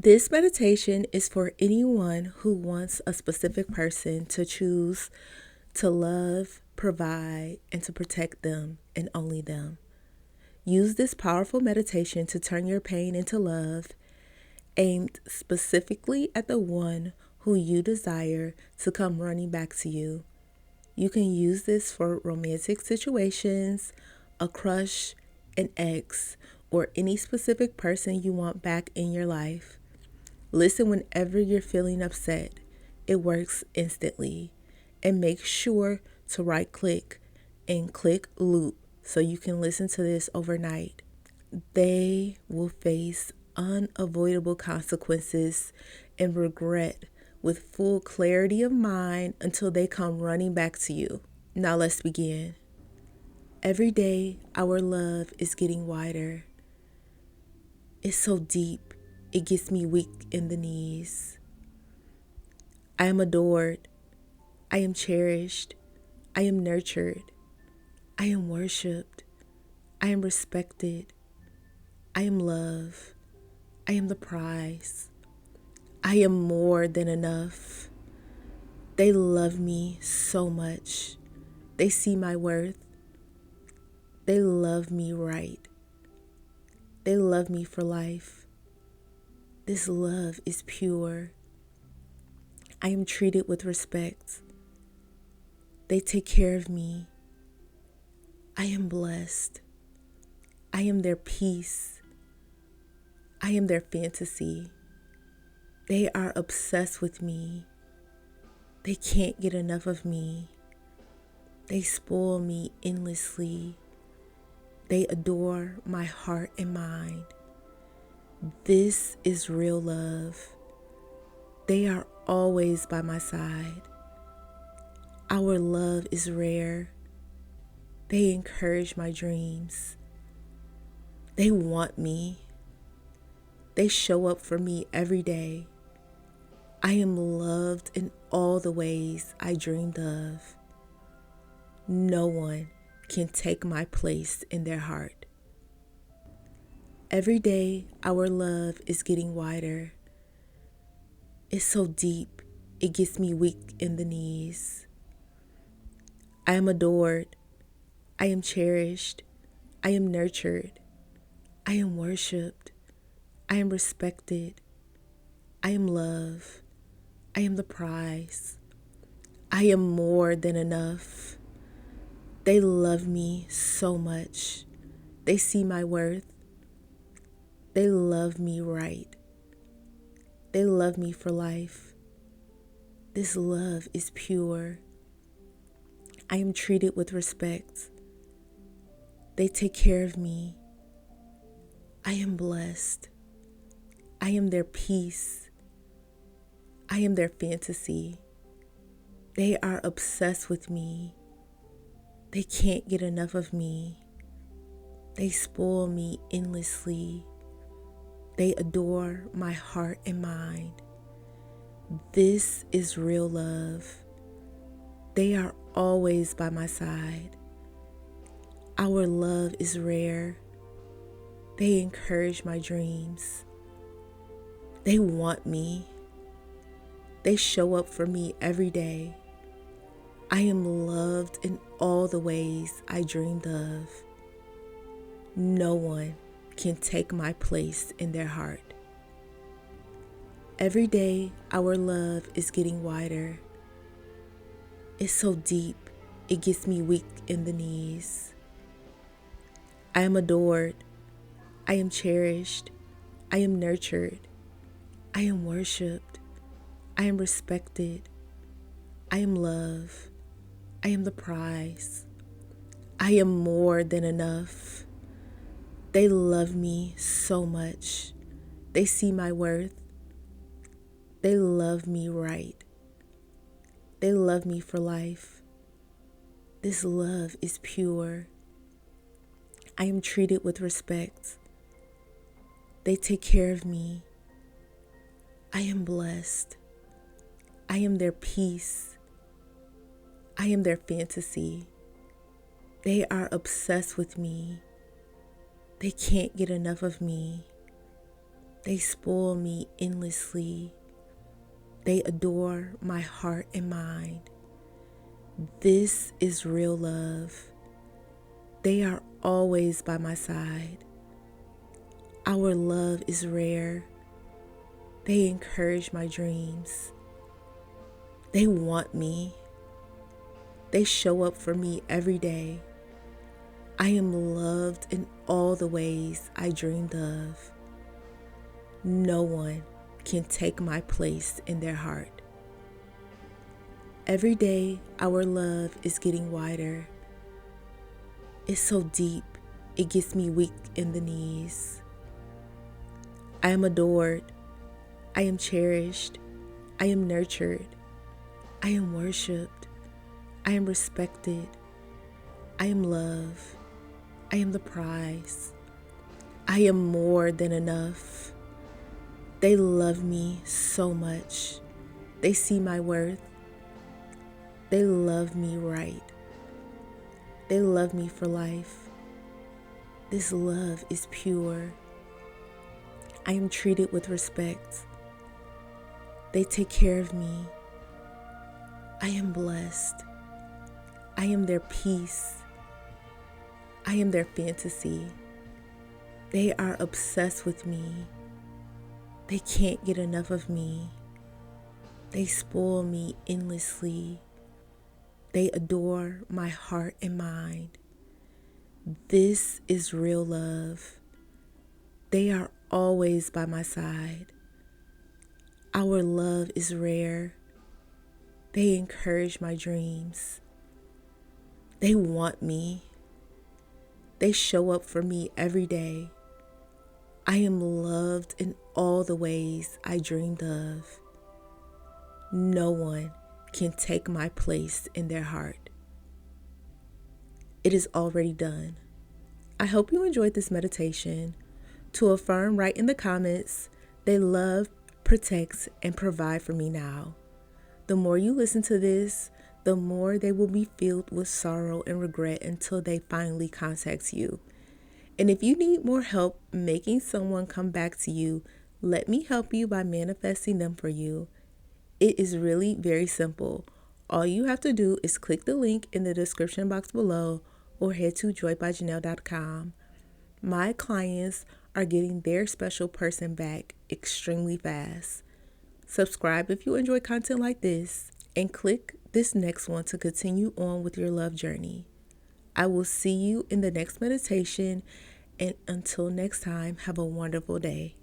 This meditation is for anyone who wants a specific person to choose to love, provide, and to protect them and only them. Use this powerful meditation to turn your pain into love, aimed specifically at the one who you desire to come running back to you. You can use this for romantic situations, a crush, an ex, or any specific person you want back in your life. Listen whenever you're feeling upset. It works instantly. And make sure to right click and click loop so you can listen to this overnight. They will face unavoidable consequences and regret with full clarity of mind until they come running back to you. Now let's begin. Every day, our love is getting wider. It's so deep, it gets me weak in the knees. I am adored. I am cherished. I am nurtured. I am worshiped. I am respected. I am love. I am the prize. I am more than enough. They love me so much. They see my worth. They love me right. They love me for life. This love is pure. I am treated with respect. They take care of me. I am blessed. I am their peace. I am their fantasy. They are obsessed with me. They can't get enough of me. They spoil me endlessly. They adore my heart and mind. This is real love. They are always by my side. Our love is rare. They encourage my dreams. They want me. They show up for me every day. I am loved in all the ways I dreamed of. No one can take my place in their heart. Every day, our love is getting wider. It's so deep, it gets me weak in the knees. I am adored. I am cherished. I am nurtured. I am worshiped. I am respected. I am love. I am the prize. I am more than enough. They love me so much. They see my worth. They love me right. They love me for life. This love is pure. I am treated with respect. They take care of me. I am blessed. I am their peace. I am their fantasy. They are obsessed with me. They can't get enough of me. They spoil me endlessly. They adore my heart and mind. This is real love. They are always by my side. Our love is rare. They encourage my dreams. They want me. They show up for me every day. I am loved in all the ways I dreamed of. No one can take my place in their heart. Every day, our love is getting wider. It's so deep, it gets me weak in the knees. I am adored. I am cherished. I am nurtured. I am worshiped. I am loved. I am more than enough. They love me so much. They take care of me. I am blessed. I am their peace. I am their fantasy. They are obsessed with me. They can't get enough of me. They spoil me endlessly. They adore my heart and mind. This is real love. They are always by my side. Our love is rare. They encourage my dreams. They want me. They show up for me every day. I am loved in all the ways I dreamed of. No one can take my place in their heart. Every day, our love is getting wider. It's so deep, it gets me weak in the knees. I am adored. I am cherished. I am nurtured. I am worshiped. I am respected. I am love. I am the prize. I am more than enough. They love me so much. They see my worth. They love me right. They love me for life. This love is pure. I am treated with respect. They take care of me. I am blessed. I am their peace. I am their fantasy. They are obsessed with me. They can't get enough of me. They spoil me endlessly. They adore my heart and mind. This is real love. They are always by my side. Our love is rare. They encourage my dreams. They want me. They show up for me every day. I am loved in all the ways I dreamed of. No one can take my place in their heart. Every day, our love is getting wider. It's so deep, it gets me weak in the knees. I am adored. I am cherished. I am nurtured. I am worshiped. I am respected. I am love. I am the prize. I am more than enough. They love me so much. They see my worth. They love me right. They love me for life. This love is pure. I am treated with respect. They take care of me. I am blessed. I am their peace. I am their fantasy. They are obsessed with me. They can't get enough of me. They spoil me endlessly. They adore my heart and mind. This is real love. They are always by my side. Our love is rare. They encourage my dreams. They want me. They show up for me every day. I am loved in all the ways I dreamed of. No one can take my place in their heart. It is already done. I hope you enjoyed this meditation. To affirm, write in the comments, they love, protect, and provide for me now. The more you listen to this, the more they will be filled with sorrow and regret until they finally contact you. And if you need more help making someone come back to you, let me help you by manifesting them for you. It is really very simple. All you have to do is click the link in the description box below or head to joybyjanell.com. My clients are getting their special person back extremely fast. Subscribe if you enjoy content like this and click this next one to continue on with your love journey. I will see you in the next meditation, and until next time, have a wonderful day.